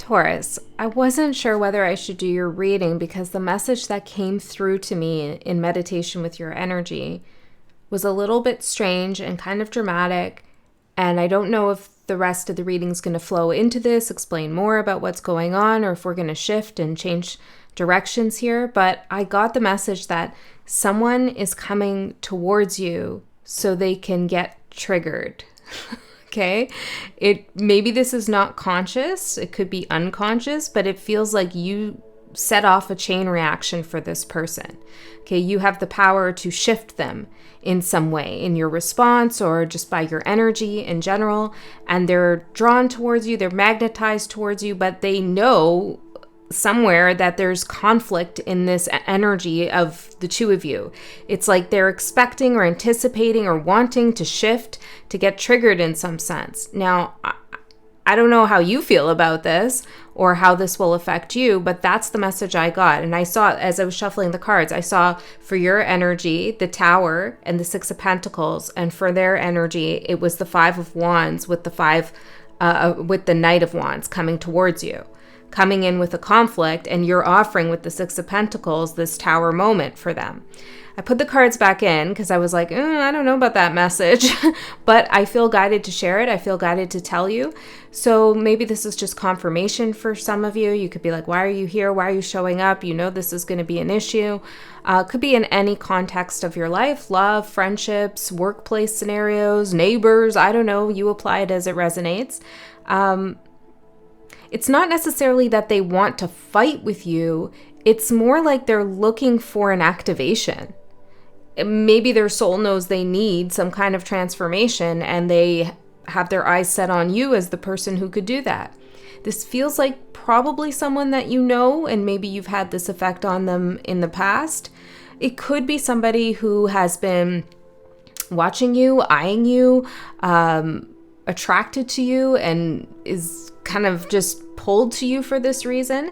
Taurus, I wasn't sure whether I should do your reading because the message that came through to me in meditation with your energy was a little bit strange and kind of dramatic. And I don't know if the rest of the reading is going to flow into this, explain more about what's going on, or if we're going to shift and change directions here. But I got the message that someone is coming towards you so they can get triggered. Okay, maybe this is not conscious, it could be unconscious, but it feels like you set off a chain reaction for this person. Okay, you have the power to shift them in some way in your response or just by your energy in general, and they're drawn towards you, they're magnetized towards you, but they know somewhere that there's conflict in this energy of the two of you. It's like they're expecting or anticipating or wanting to shift, to get triggered in some sense. Now, I don't know how you feel about this or how this will affect you, but that's the message I got. And I saw, as I was shuffling the cards, I saw for your energy, the Tower and the Six of Pentacles. And for their energy, it was the Five of Wands with with the Knight of Wands coming towards you, coming in with a conflict, and you're offering with the Six of Pentacles this Tower moment for them. I put the cards back in because I was like, I don't know about that message, but I feel guided to share it. I feel guided to tell you. So maybe this is just confirmation for some of you. You could be like, why are you here? Why are you showing up? You know this is going to be an issue. Could be in any context of your life, love, friendships, workplace scenarios, neighbors. I don't know. You apply it as it resonates. It's not necessarily that they want to fight with you. It's more like they're looking for an activation. Maybe their soul knows they need some kind of transformation and they have their eyes set on you as the person who could do that. This feels like probably someone that you know, and maybe you've had this effect on them in the past. It could be somebody who has been watching you, eyeing you, attracted to you, and is kind of just pulled to you for this reason.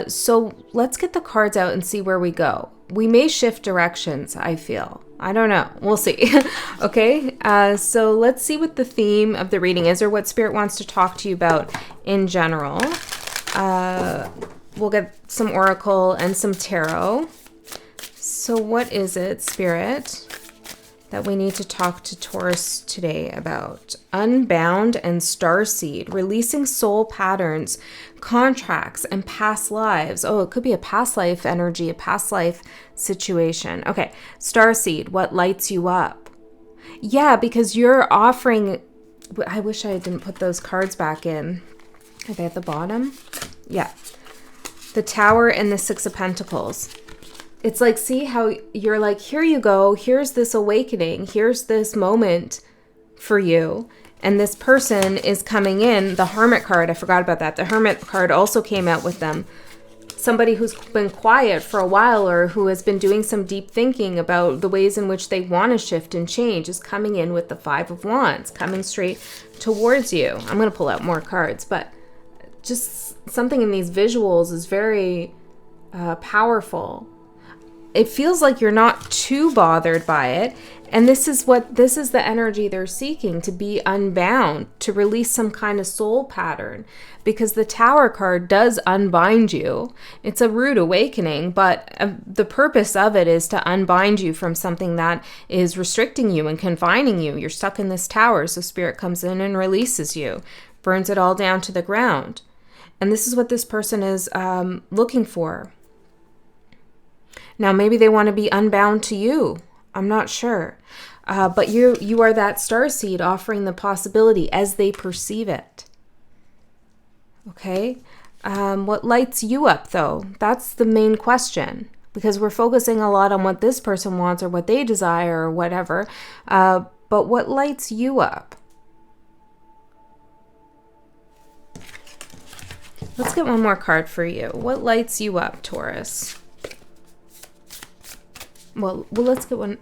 So let's get the cards out and see where we go. We may shift directions, I feel. I don't know. We'll see. Okay. So let's see what the theme of the reading is, or what Spirit wants to talk to you about in general. We'll get some Oracle and some Tarot. So what is it, Spirit, that we need to talk to Taurus today about? Unbound and Starseed, releasing soul patterns, contracts, and past lives. Oh, it could be a past life energy, a past life situation. Okay, Starseed, what lights you up? Yeah, because you're offering... I wish I didn't put those cards back in. Are they at the bottom? Yeah. The Tower and the Six of Pentacles. It's like, see how you're like, here you go. Here's this awakening. Here's this moment for you. And this person is coming in. The Hermit card, I forgot about that. The Hermit card also came out with them. Somebody who's been quiet for a while or who has been doing some deep thinking about the ways in which they want to shift and change is coming in with the Five of Wands, coming straight towards you. I'm going to pull out more cards, but just something in these visuals is very powerful. It feels like you're not too bothered by it. And this is the energy they're seeking, to be unbound, to release some kind of soul pattern, because the Tower card does unbind you. It's a rude awakening, but the purpose of it is to unbind you from something that is restricting you and confining you. You're stuck in this tower, so Spirit comes in and releases you, burns it all down to the ground. And this is what this person is looking for. Now, maybe they want to be unbound to you. I'm not sure. But you are that starseed offering the possibility as they perceive it. Okay? What lights you up, though? That's the main question. Because we're focusing a lot on what this person wants or what they desire or whatever. But what lights you up? Let's get one more card for you. What lights you up, Taurus? Well, let's get one.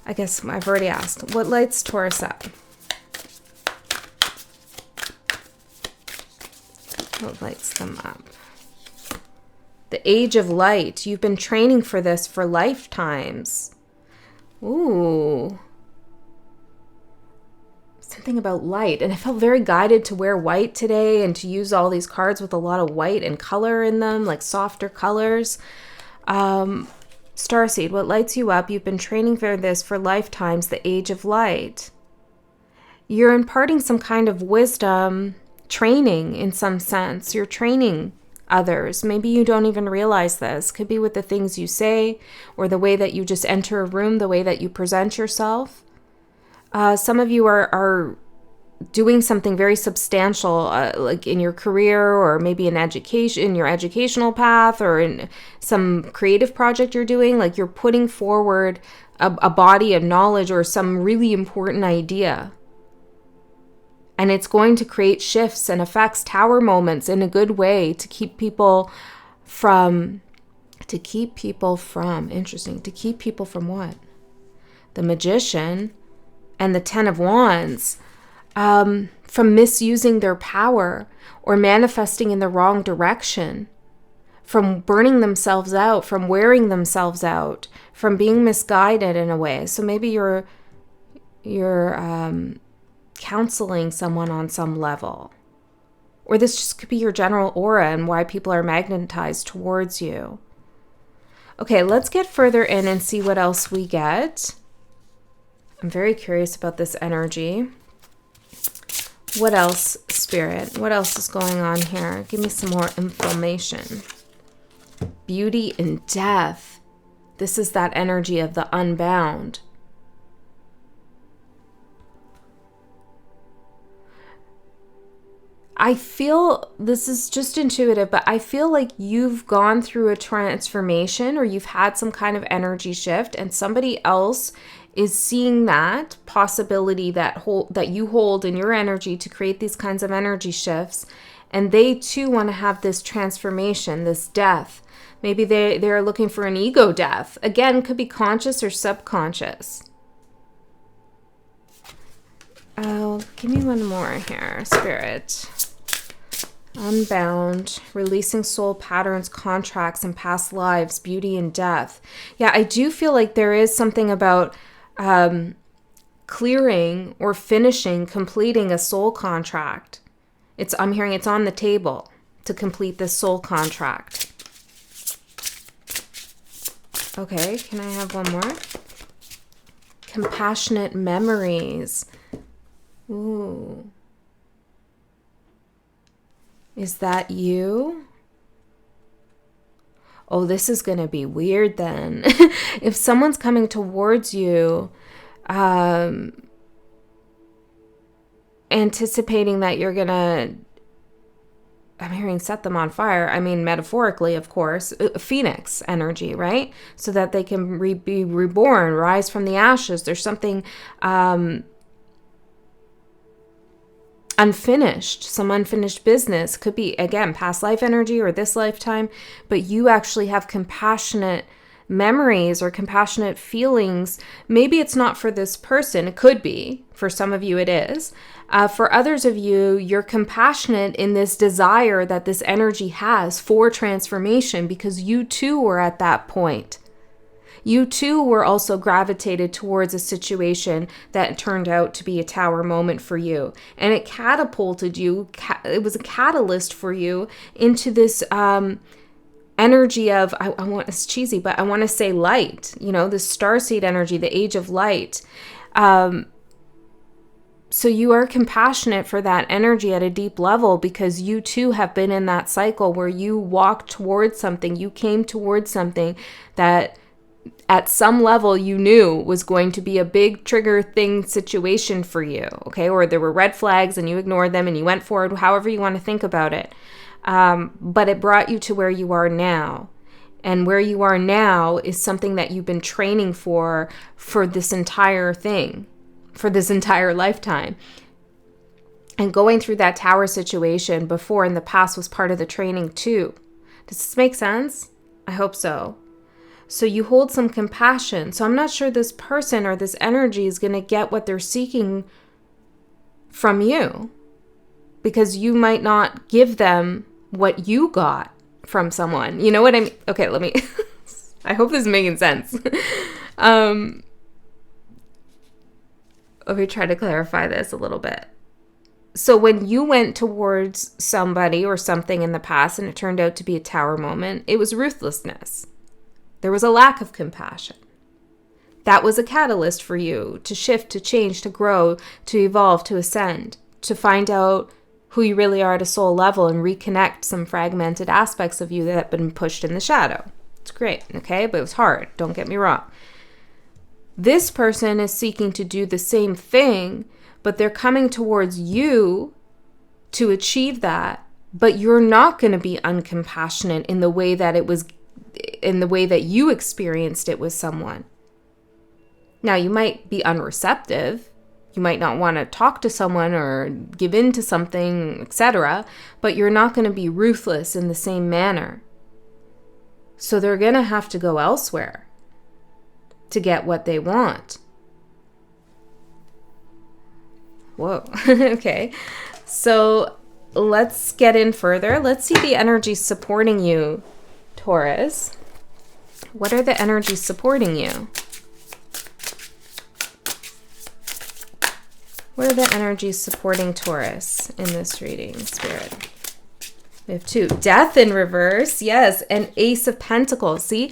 I guess I've already asked. What lights Taurus up? What lights them up? The Age of Light. You've been training for this for lifetimes. Ooh. something about light. And I felt very guided to wear white today and to use all these cards with a lot of white and color in them, like softer colors. Starseed, what lights you up? You've been training for this for lifetimes, the age of light. You're imparting some kind of wisdom, training in some sense. You're training others. Maybe you don't even realize this. Could be with the things you say or the way that you just enter a room, the way that you present yourself. Some of you are doing something very substantial, like in your career or maybe in education, in your educational path or in some creative project you're doing. Like you're putting forward a body of knowledge or some really important idea. And it's going to create shifts and effects, tower moments in a good way to keep people from what? The Magician and the Ten of Wands, from misusing their power or manifesting in the wrong direction, from burning themselves out, from wearing themselves out, from being misguided in a way. So maybe you're counseling someone on some level. Or this just could be your general aura and why people are magnetized towards you. Okay, let's get further in and see what else we get. I'm very curious about this energy. What else, Spirit? What else is going on here? Give me some more information. Beauty and death. This is that energy of the unbound. I feel, this is just intuitive, but I feel like you've gone through a transformation or you've had some kind of energy shift and somebody else is seeing that possibility that you hold in your energy to create these kinds of energy shifts. And they too want to have this transformation, this death. Maybe they're looking for an ego death. Again, could be conscious or subconscious. Oh, give me one more here, Spirit. Unbound, releasing soul patterns, contracts, and past lives, beauty and death. Yeah, I do feel like there is something about clearing or finishing, completing a soul contract. I'm hearing it's on the table to complete this soul contract. Okay, can I have one more? Compassionate memories. Ooh. Is that you? Oh, this is going to be weird then. If someone's coming towards you, anticipating that you're going to, I'm hearing set them on fire. I mean, metaphorically, of course, phoenix energy, right? So that they can be reborn, rise from the ashes. There's something unfinished, some unfinished business. Could be, again, past life energy or this lifetime, but you actually have compassionate memories or compassionate feelings. Maybe it's not for this person. It could be. For some of you, it is. For others of you, you're compassionate in this desire that this energy has for transformation because you too were at that point. You too were also gravitated towards a situation that turned out to be a tower moment for you. And it catapulted you, it was a catalyst for you into this energy of, it's cheesy, but I want to say light, this starseed energy, the age of light. So you are compassionate for that energy at a deep level because you too have been in that cycle where you walked towards something, you came towards something that at some level you knew was going to be a big trigger thing situation for you, okay? Or there were red flags and you ignored them and you went forward, however you want to think about it. But it brought you to where you are now. And where you are now is something that you've been training for this entire thing, for this entire lifetime. And going through that tower situation before in the past was part of the training too. Does this make sense? I hope so. So you hold some compassion. So I'm not sure this person or this energy is going to get what they're seeking from you because you might not give them what you got from someone. You know what I mean? Okay, let me, I hope this is making sense. Let me try to clarify this a little bit. So when you went towards somebody or something in the past and it turned out to be a tower moment, it was ruthlessness. There was a lack of compassion. That was a catalyst for you to shift, to change, to grow, to evolve, to ascend, to find out who you really are at a soul level and reconnect some fragmented aspects of you that have been pushed in the shadow. It's great, okay? But it was hard. Don't get me wrong. This person is seeking to do the same thing, but they're coming towards you to achieve that. But you're not going to be uncompassionate in the way that it was, in the way that you experienced it with someone. Now, you might be unreceptive. You might not want to talk to someone or give in to something, etc. But you're not going to be ruthless in the same manner. So they're going to have to go elsewhere to get what they want. Whoa. Okay. So let's get in further. Let's see the energies supporting you, Taurus. What are the energies supporting you? What are the energies supporting Taurus in this reading, Spirit? We have 2. Death in reverse. Yes. And Ace of Pentacles. See?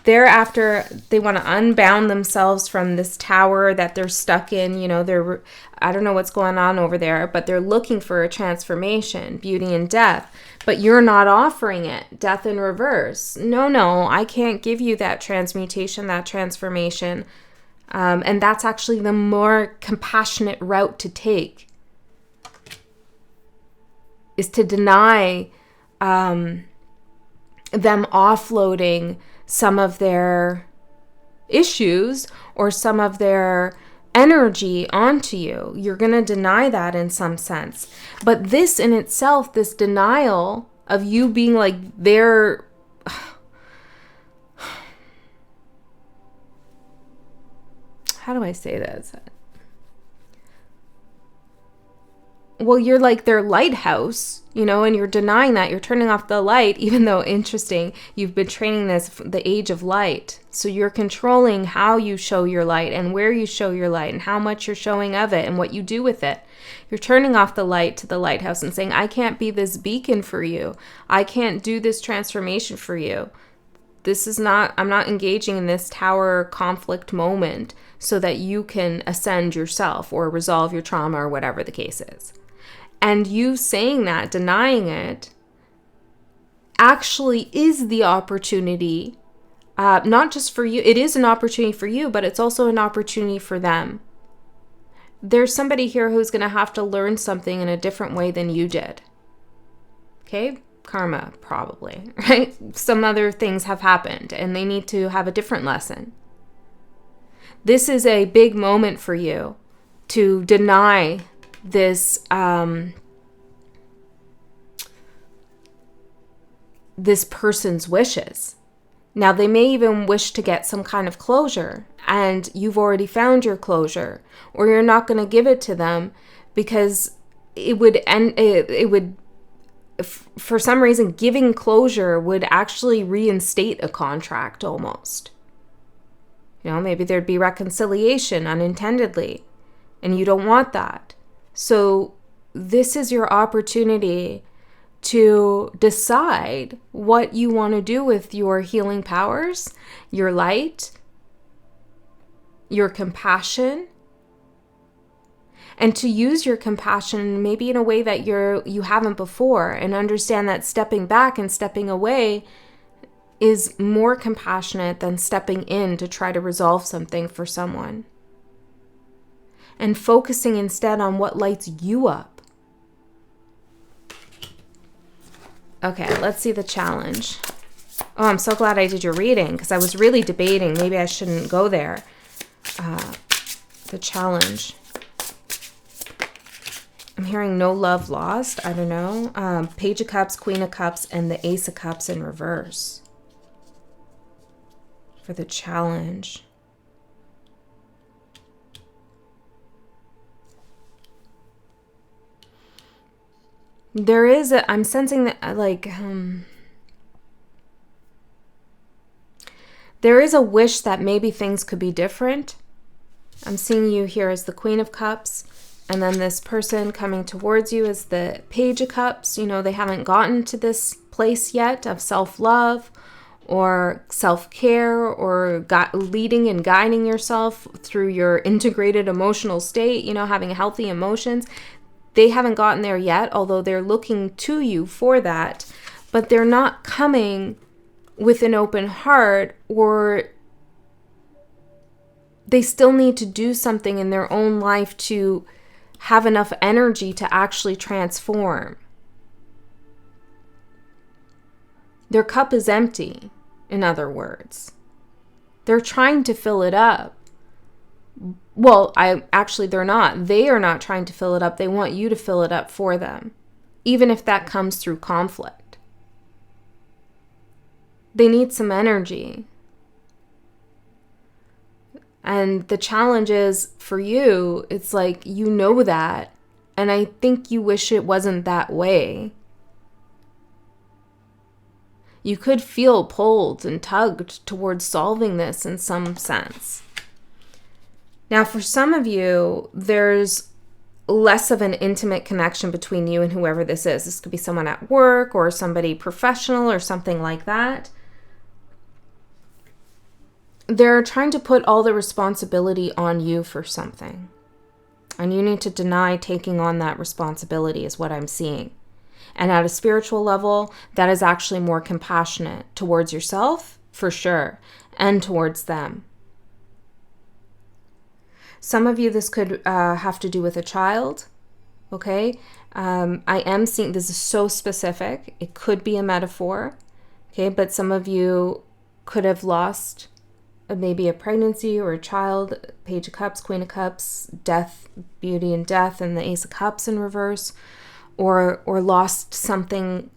Thereafter, they want to unbound themselves from this tower that they're stuck in. You know, I don't know what's going on over there, but they're looking for a transformation, beauty and death. But you're not offering it. Death in reverse. No, I can't give you that transmutation, that transformation. And that's actually the more compassionate route to take, is to deny them offloading some of their issues or some of their energy onto you. You're going to deny that in some sense. But this in itself, this denial of you being like their... How do I say this? Well, you're like their lighthouse, you know, and you're denying that. You're turning off the light, even though, interesting, you've been training this, the age of light. So you're controlling how you show your light and where you show your light and how much you're showing of it and what you do with it. You're turning off the light to the lighthouse and saying, I can't be this beacon for you. I can't do this transformation for you. I'm not engaging in this tower conflict moment so that you can ascend yourself or resolve your trauma or whatever the case is. And you saying that, denying it, actually is the opportunity, not just for you. It is an opportunity for you, but it's also an opportunity for them. There's somebody here who's going to have to learn something in a different way than you did. Okay? Karma, probably, right? Some other things have happened and they need to have a different lesson. This is a big moment for you to deny this this person's wishes. Now, they may even wish to get some kind of closure, and you've already found your closure, or you're not going to give it to them because it would for some reason, giving closure would actually reinstate a contract almost. You know, maybe there'd be reconciliation unintendedly, and you don't want that. So this is your opportunity to decide what you want to do with your healing powers, your light, your compassion, and to use your compassion maybe in a way that you haven't before, and understand that stepping back and stepping away is more compassionate than stepping in to try to resolve something for someone. And focusing instead on what lights you up. Okay, let's see the challenge. Oh, I'm so glad I did your reading, because I was really debating. Maybe I shouldn't go there. The challenge. I'm hearing no love lost. I don't know. Page of Cups, Queen of Cups, and the Ace of Cups in reverse. For the challenge. There is I'm sensing that there is a wish that maybe things could be different. I'm seeing you here as the Queen of Cups, and then this person coming towards you is the Page of Cups. You know, they haven't gotten to this place yet of self-love or self-care or leading and guiding yourself through your integrated emotional state, you know, having healthy emotions. They haven't gotten there yet, although they're looking to you for that, but they're not coming with an open heart, or they still need to do something in their own life to have enough energy to actually transform. Their cup is empty, in other words. They're trying to fill it up. Well, they're not. They are not trying to fill it up. They want you to fill it up for them, even if that comes through conflict. They need some energy. And the challenge is for you, it's like, you know that, and I think you wish it wasn't that way. You could feel pulled and tugged towards solving this in some sense. Now, for some of you, there's less of an intimate connection between you and whoever this is. This could be someone at work or somebody professional or something like that. They're trying to put all the responsibility on you for something. And you need to deny taking on that responsibility is what I'm seeing. And at a spiritual level, that is actually more compassionate towards yourself, for sure, and towards them. Some of you, this could have to do with a child, okay? I am seeing, this is so specific. It could be a metaphor, okay? But some of you could have lost maybe a pregnancy or a child. Page of Cups, Queen of Cups, death, beauty and death, and the Ace of Cups in reverse. Or lost something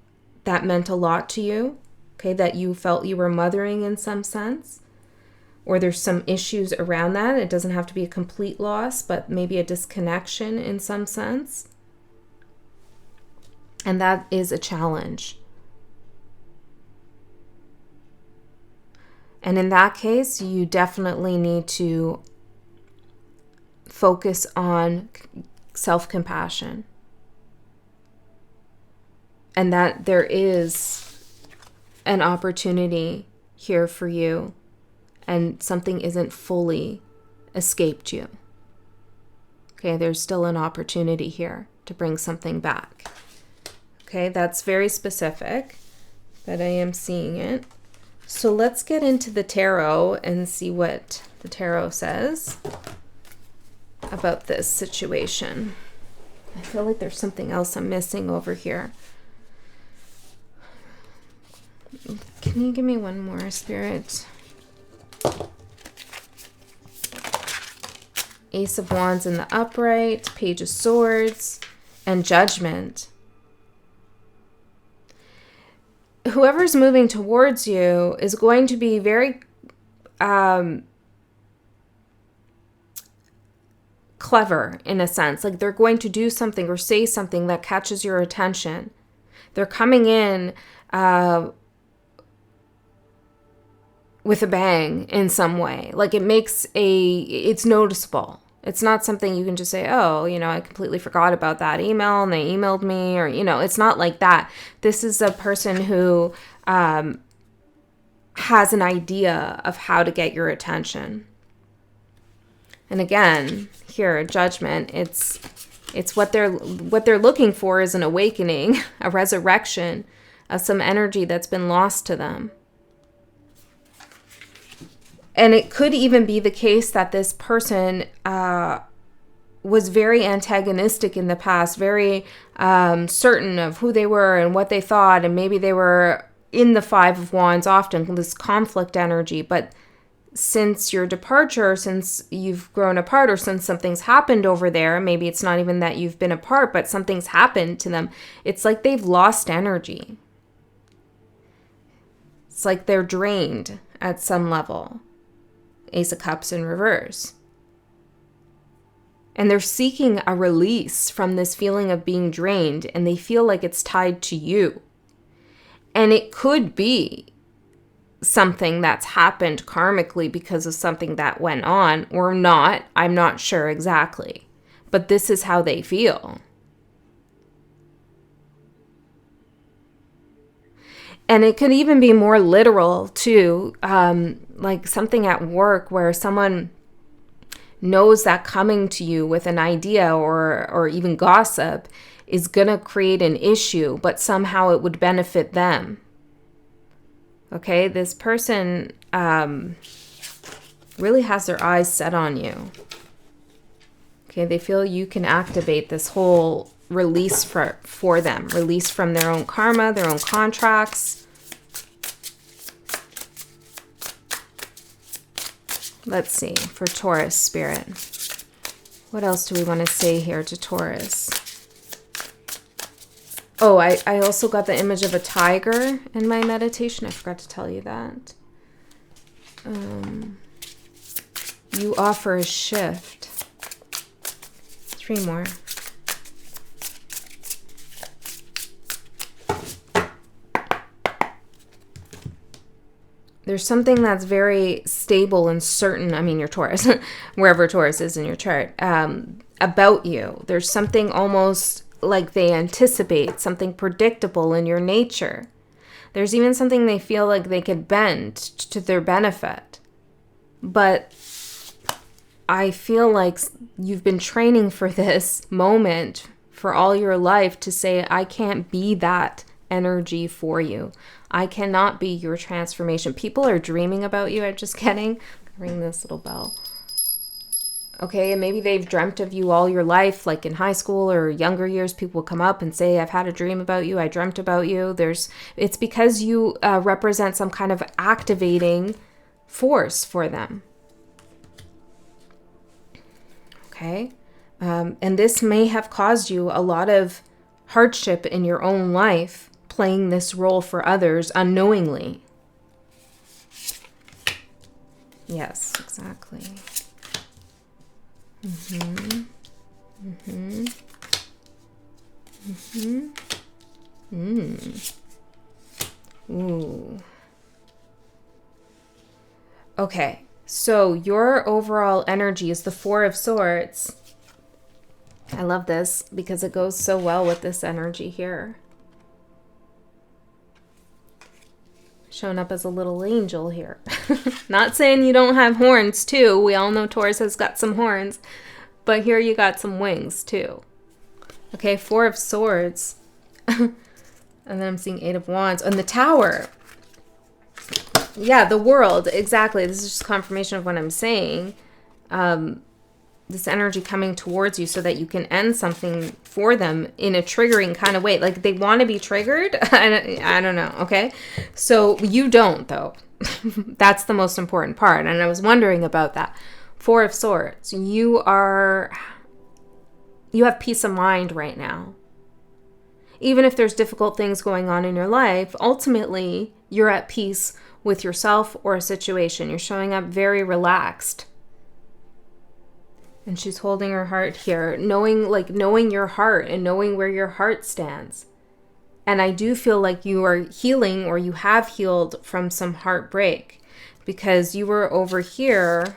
that meant a lot to you, okay, that you felt you were mothering in some sense. Or there's some issues around that. It doesn't have to be a complete loss, but maybe a disconnection in some sense. And that is a challenge. And in that case, you definitely need to focus on self-compassion. And that there is an opportunity here for you, and something isn't fully escaped you. Okay, there's still an opportunity here to bring something back. Okay, that's very specific, but I am seeing it. So let's get into the tarot and see what the tarot says about this situation. I feel like there's something else I'm missing over here. Can you give me one more, Spirit? Ace of Wands in the upright, Page of Swords, and Judgment. Whoever's moving towards you is going to be very clever in a sense. Like, they're going to do something or say something that catches your attention. They're coming in with a bang in some way. Like, it's noticeable. It's not something you can just say, oh, I completely forgot about that email and they emailed me, or, it's not like that. This is a person who has an idea of how to get your attention. And again, here, Judgment, it's what they're looking for is an awakening, a resurrection of some energy that's been lost to them. And it could even be the case that this person was very antagonistic in the past, very certain of who they were and what they thought, and maybe they were in the Five of Wands often, this conflict energy. But since your departure, since you've grown apart, or since something's happened over there, maybe it's not even that you've been apart, but something's happened to them, it's like they've lost energy. It's like they're drained at some level. Ace of Cups in reverse. And they're seeking a release from this feeling of being drained, and they feel like it's tied to you. And it could be something that's happened karmically because of something that went on or not. I'm not sure exactly. But this is how they feel. And it could even be more literal too, like something at work where someone knows that coming to you with an idea or even gossip is going to create an issue, but somehow it would benefit them. Okay, this person really has their eyes set on you. Okay, they feel you can activate this whole release for them. Release from their own karma, their own contracts. Let's see, for Taurus spirit. What else do we want to say here to Taurus? Oh, I also got the image of a tiger in my meditation. I forgot to tell you that. You offer a shift. 3 more. There's something that's very stable and certain. I mean, your Taurus, wherever Taurus is in your chart, about you. There's something almost like they anticipate, something predictable in your nature. There's even something they feel like they could bend to their benefit. But I feel like you've been training for this moment for all your life to say, I can't be that energy for you. I cannot be your transformation. People are dreaming about you. I'm just kidding. Ring this little bell. Okay, and maybe they've dreamt of you all your life, like in high school or younger years, people will come up and say, I've had a dream about you, I dreamt about you. It's because you represent some kind of activating force for them. Okay, and this may have caused you a lot of hardship in your own life, playing this role for others unknowingly. Yes, exactly. Ooh. Okay, so your overall energy is the 4 of Swords. I love this because it goes so well with this energy here. Showing up as a little angel here. Not saying you don't have horns too. We all know Taurus has got some horns. But here you got some wings too. Okay, 4 of Swords. And then I'm seeing 8 of Wands. And the Tower. Yeah, the world. Exactly. This is just confirmation of what I'm saying. This energy coming towards you so that you can end something for them in a triggering kind of way. Like they want to be triggered. I don't know. Okay. So you don't though. That's the most important part. And I was wondering about that. 4 of Swords. You have peace of mind right now. Even if there's difficult things going on in your life, ultimately you're at peace with yourself or a situation. You're showing up very relaxed. And she's holding her heart here, knowing your heart and knowing where your heart stands. And I do feel like you are healing, or you have healed from some heartbreak, because you were over here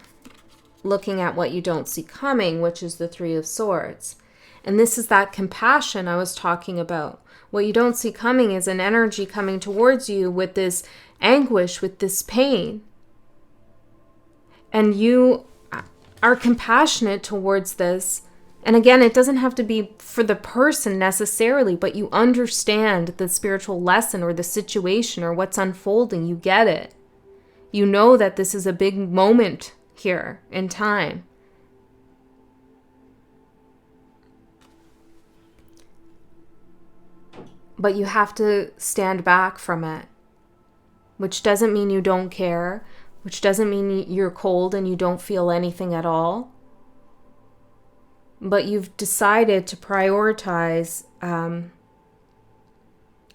looking at what you don't see coming, which is the 3 of Swords. And this is that compassion I was talking about. What you don't see coming is an energy coming towards you with this anguish, with this pain. And you are compassionate towards this. And again, it doesn't have to be for the person necessarily, but you understand the spiritual lesson or the situation or what's unfolding. You get it. You know that this is a big moment here in time. But you have to stand back from it, which doesn't mean you don't care, which doesn't mean you're cold and you don't feel anything at all. But you've decided to prioritize, I'm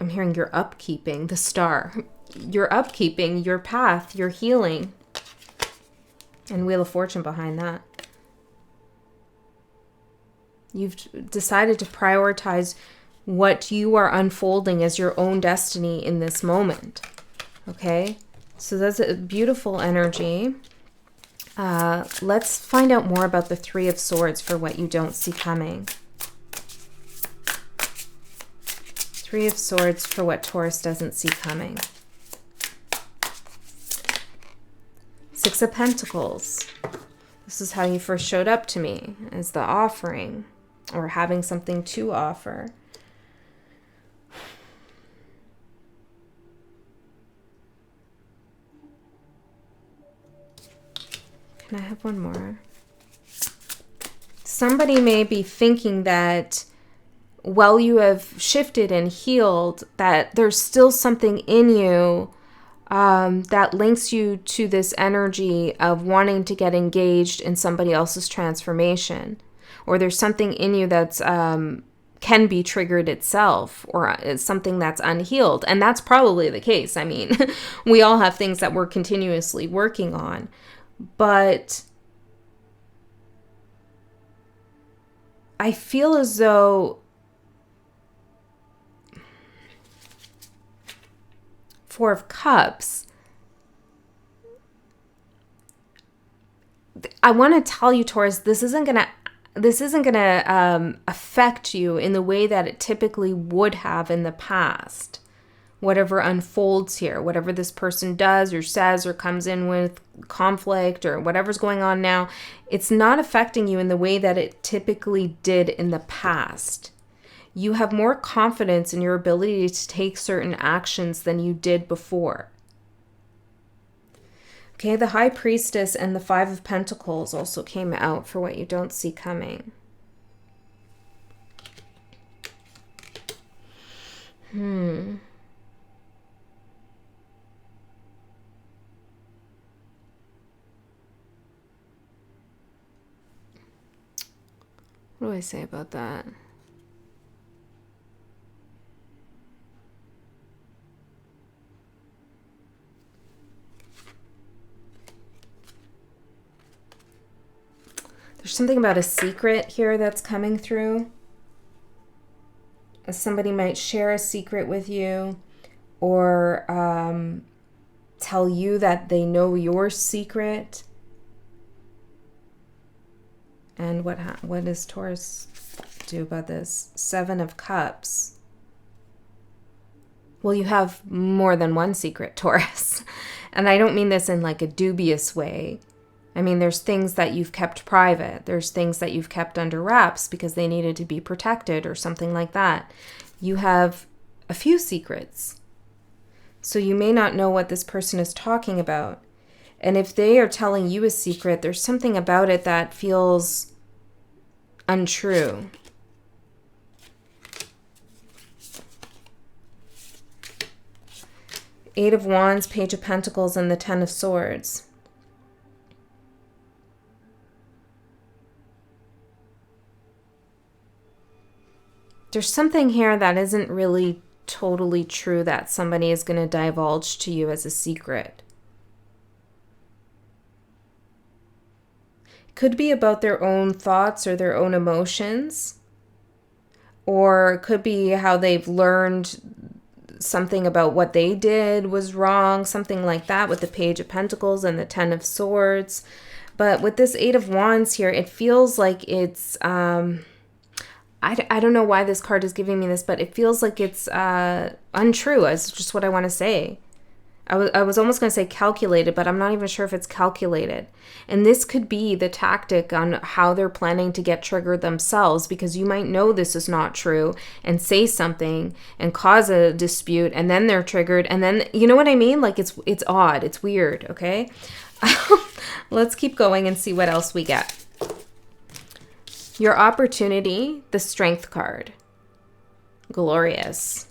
hearing your upkeeping, the star. Your upkeeping, your path, your healing. And Wheel of Fortune behind that. You've decided to prioritize what you are unfolding as your own destiny in this moment. Okay? So that's a beautiful energy. Let's find out more about the Three of Swords for what you don't see coming. Three of Swords for what Taurus doesn't see coming. Six of Pentacles. This is how you first showed up to me, as the offering, or having something to offer. Can I have one more? Somebody may be thinking that while you have shifted and healed, that there's still something in you that links you to this energy of wanting to get engaged in somebody else's transformation. Or there's something in you that's can be triggered itself, or is something that's unhealed. And that's probably the case. I mean, we all have things that we're continuously working on. But I feel as though Four of Cups, I want to tell you, Taurus, this isn't gonna affect you in the way that it typically would have in the past. Whatever unfolds here, whatever this person does or says or comes in with conflict or whatever's going on now, it's not affecting you in the way that it typically did in the past. You have more confidence in your ability to take certain actions than you did before. Okay, the High Priestess and the Five of Pentacles also came out for what you don't see coming. What do I say about that? There's something about a secret here that's coming through. Somebody might share a secret with you, or tell you that they know your secret. And what does Taurus do about this? Seven of Cups. Well, you have more than one secret, Taurus. And I don't mean this in like a dubious way. I mean, there's things that you've kept private. There's things that you've kept under wraps because they needed to be protected or something like that. You have a few secrets. So you may not know what this person is talking about. And if they are telling you a secret, there's something about it that feels untrue. Eight of Wands, Page of Pentacles, and the Ten of Swords. There's something here that isn't really totally true that somebody is going to divulge to you as a secret. Could be about their own thoughts or their own emotions, or it could be how they've learned something about what they did was wrong, something like that, with the Page of Pentacles and the Ten of Swords. But with this Eight of Wands here, it feels like it's I don't know why this card is giving me this, but it feels like it's untrue. Is just what I want to say. I was almost going to say calculated, but I'm not even sure if it's calculated. And this could be the tactic on how they're planning to get triggered themselves, because you might know this is not true and say something and cause a dispute, and then they're triggered, and then, you know what I mean? Like, it's odd. It's weird, okay? Let's keep going and see what else we get. Your opportunity, the Strength card. Glorious.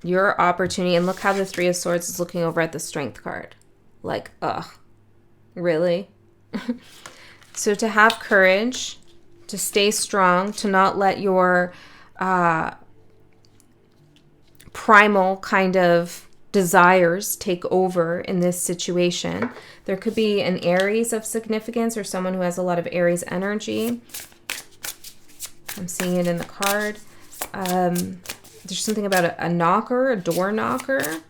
Your opportunity, and look how the Three of Swords is looking over at the Strength card. Like, ugh, really? So to have courage, to stay strong, to not let your primal kind of desires take over in this situation. There could be an Aries of significance, or someone who has a lot of Aries energy. I'm seeing it in the card. There's something about a knocker, a door knocker.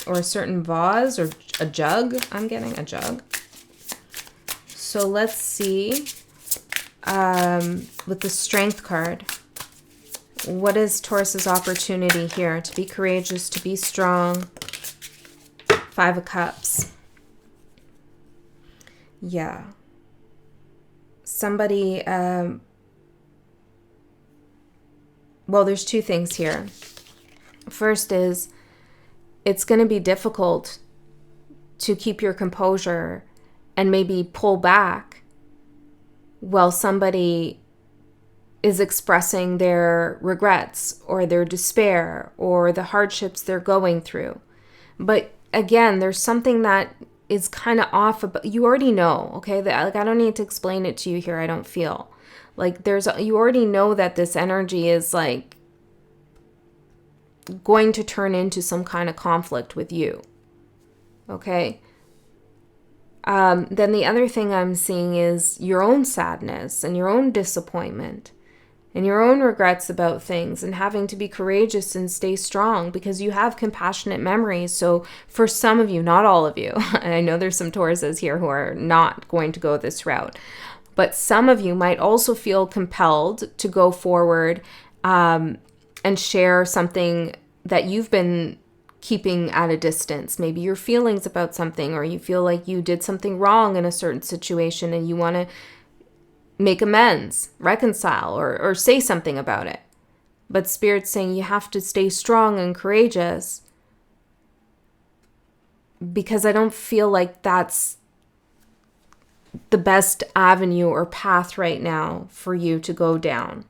or a certain vase or a jug. I'm getting a jug. So let's see, with the Strength card, what is Taurus's opportunity here? To be courageous, to be strong. 5 of Cups. Yeah. Somebody, well, there's 2 things here. First is, it's going to be difficult to keep your composure and maybe pull back while somebody is expressing their regrets or their despair or the hardships they're going through. But again, there's something that is kind of off about, you already know, okay? Like, I don't need to explain it to you here. I don't feel like you already know that this energy is like going to turn into some kind of conflict with you. Okay. Then the other thing I'm seeing is your own sadness and your own disappointment and your own regrets about things, and having to be courageous and stay strong because you have compassionate memories. So for some of you, not all of you, and I know there's some Tauruses here who are not going to go this route, but some of you might also feel compelled to go forward and share something that you've been keeping at a distance. Maybe your feelings about something, or you feel like you did something wrong in a certain situation and you want to make amends, reconcile, or say something about it. But Spirit's saying you have to stay strong and courageous, because I don't feel like that's the best avenue or path right now for you to go down.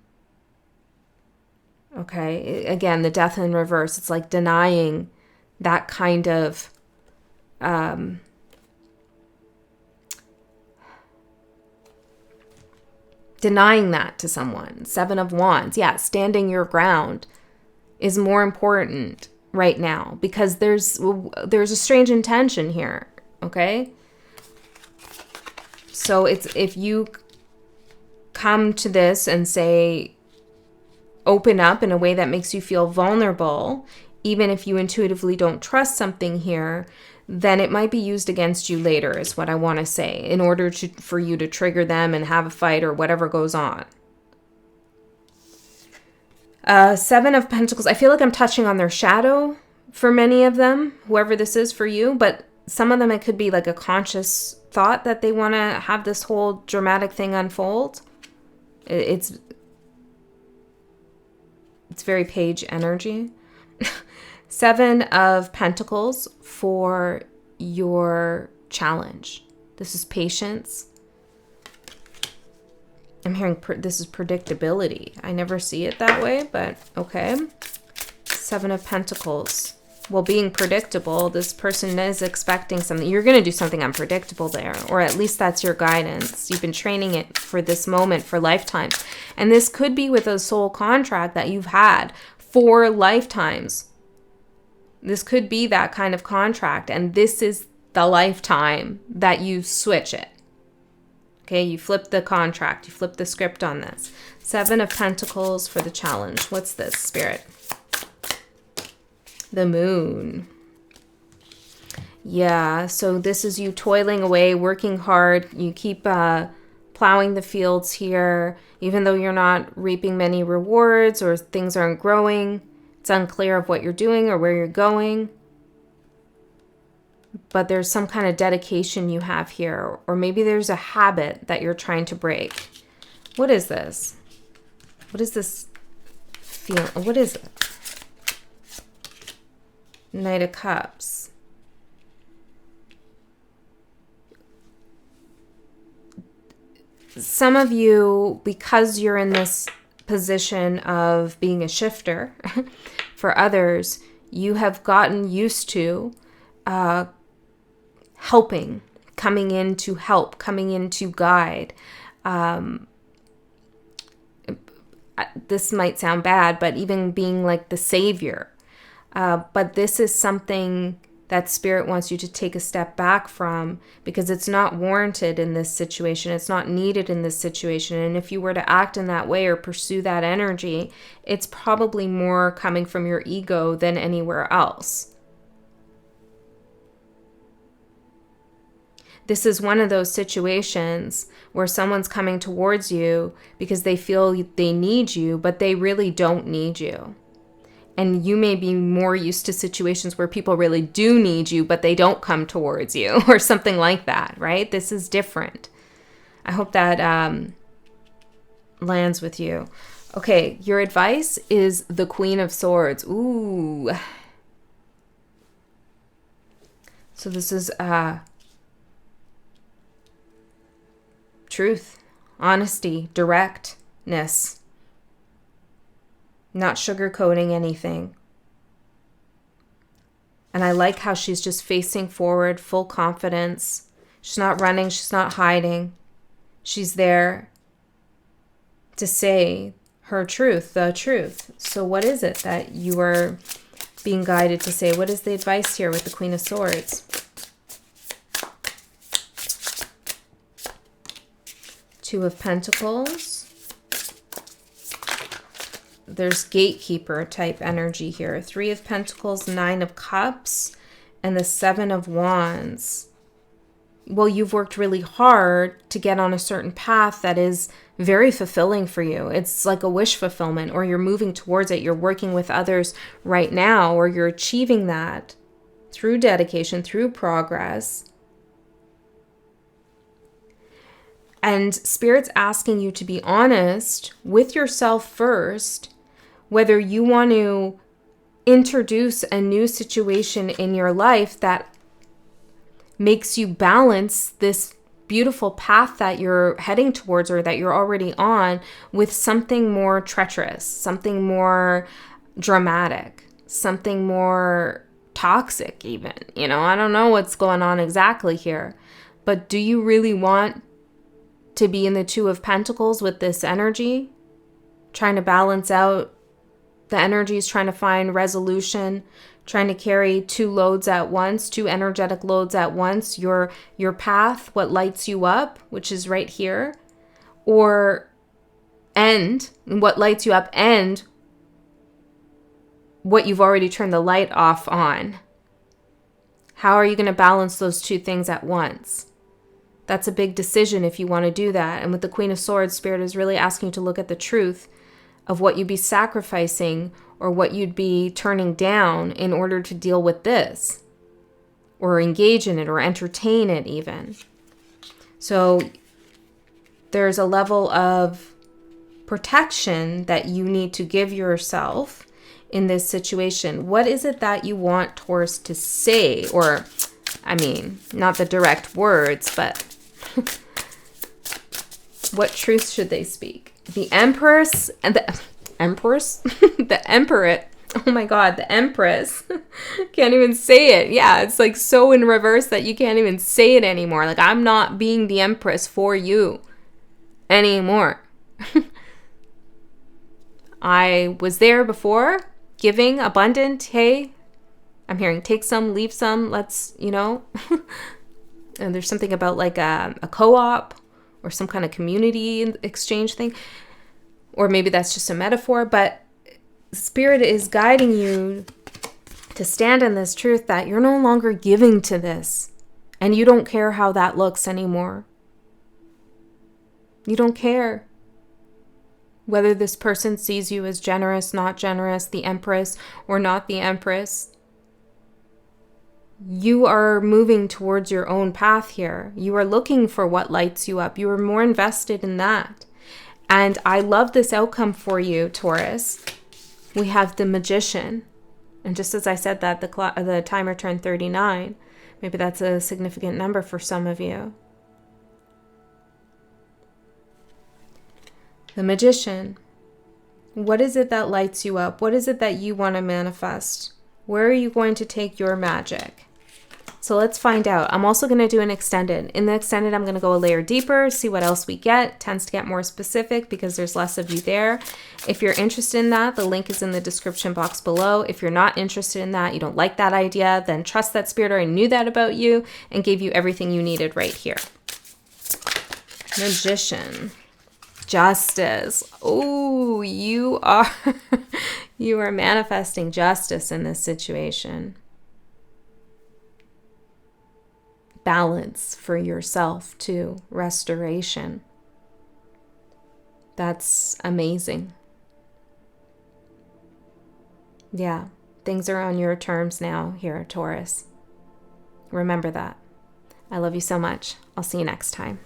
Okay, again, the Death in reverse, it's like denying that kind of denying that to someone. 7 of Wands. Yeah, standing your ground is more important right now, because there's a strange intention here, okay? So it's, if you come to this and say, open up in a way that makes you feel vulnerable, even if you intuitively don't trust something here, then it might be used against you later, is what I want to say, in order for you to trigger them and have a fight or whatever goes on. 7 of Pentacles. I feel like I'm touching on their shadow for many of them, whoever this is for you, but some of them, it could be like a conscious thought that they want to have this whole dramatic thing unfold. It's very Page energy. 7 of Pentacles for your challenge. This is patience. I'm hearing this is predictability. I never see it that way, but okay. 7 of Pentacles. Well, being predictable, this person is expecting something. You're going to do something unpredictable there, or at least that's your guidance. You've been training it for this moment for lifetimes. And this could be with a soul contract that you've had for lifetimes. This could be that kind of contract, and this is the lifetime that you switch it. Okay, you flip the contract, you flip the script on this. 7 of Pentacles for the challenge. What's this, Spirit? The Moon. Yeah, so this is you toiling away, working hard. You keep plowing the fields here, even though you're not reaping many rewards or things aren't growing. It's unclear of what you're doing or where you're going. But there's some kind of dedication you have here. Or maybe there's a habit that you're trying to break. What is this? What is this feel? What is it? Knight of Cups. Some of you, because you're in this position of being a shifter for others, you have gotten used to helping, coming in to help, coming in to guide. This might sound bad, but even being like the savior. But this is something that Spirit wants you to take a step back from, because it's not warranted in this situation. It's not needed in this situation. And if you were to act in that way or pursue that energy, it's probably more coming from your ego than anywhere else. This is one of those situations where someone's coming towards you because they feel they need you, but they really don't need you. And you may be more used to situations where people really do need you, but they don't come towards you or something like that, right? This is different. I hope that lands with you. Okay, your advice is the Queen of Swords. Ooh. So this is truth, honesty, directness. Not sugarcoating anything. And I like how she's just facing forward, full confidence. She's not running, she's not hiding. She's there to say her truth, the truth. So what is it that you are being guided to say? What is the advice here with the Queen of Swords? Two of Pentacles. There's gatekeeper type energy here. Three of Pentacles, Nine of Cups, and the Seven of Wands. Well, you've worked really hard to get on a certain path that is very fulfilling for you. It's like a wish fulfillment, or you're moving towards it. You're working with others right now, or you're achieving that through dedication, through progress. And Spirit's asking you to be honest with yourself first, whether you want to introduce a new situation in your life that makes you balance this beautiful path that you're heading towards or that you're already on with something more treacherous, something more dramatic, something more toxic even. You know, I don't know what's going on exactly here, but do you really want to be in the Two of Pentacles with this energy, trying to balance out the energies, trying to find resolution, trying to carry two loads at once, two energetic loads at once, your path, what lights you up, which is right here, or end, what lights you up, and what you've already turned the light off on. How are you going to balance those two things at once? That's a big decision if you want to do that. And with the Queen of Swords, Spirit is really asking you to look at the truth of what you'd be sacrificing or what you'd be turning down in order to deal with this, or engage in it, or entertain it even. So there's a level of protection that you need to give yourself in this situation. What is it that you want Taurus to say? Or, I mean, not the direct words, but what truth should they speak? The Empress and the Empress? The Emperor. Oh my God, the Empress. Can't even say it. Yeah, it's like so in reverse that you can't even say it anymore. Like, I'm not being the Empress for you anymore. I was there before, giving, abundant. Hey, I'm hearing take some, leave some. Let's, you know. And there's something about like a co-op or some kind of community exchange thing. Or maybe that's just a metaphor. But Spirit is guiding you to stand in this truth that you're no longer giving to this. And you don't care how that looks anymore. You don't care whether this person sees you as generous, not generous, the Empress or not the Empress. You are moving towards your own path here. You are looking for what lights you up. You are more invested in that. And I love this outcome for you, Taurus. We have the Magician. And just as I said that, the timer turned 39. Maybe that's a significant number for some of you. The Magician. What is it that lights you up? What is it that you want to manifest? Where are you going to take your magic? So let's find out. I'm also going to do an extended. In the extended, I'm going to go a layer deeper, see what else we get. It tends to get more specific because there's less of you there. If you're interested in that, the link is in the description box below. If you're not interested in that, you don't like that idea, then trust that Spirit already knew that about you and gave you everything you needed right here. Magician. Justice. Oh, you are you are manifesting justice in this situation. balance for yourself too, restoration. That's amazing. Yeah, things are on your terms now here, Taurus. Remember that. I love you so much. I'll see you next time.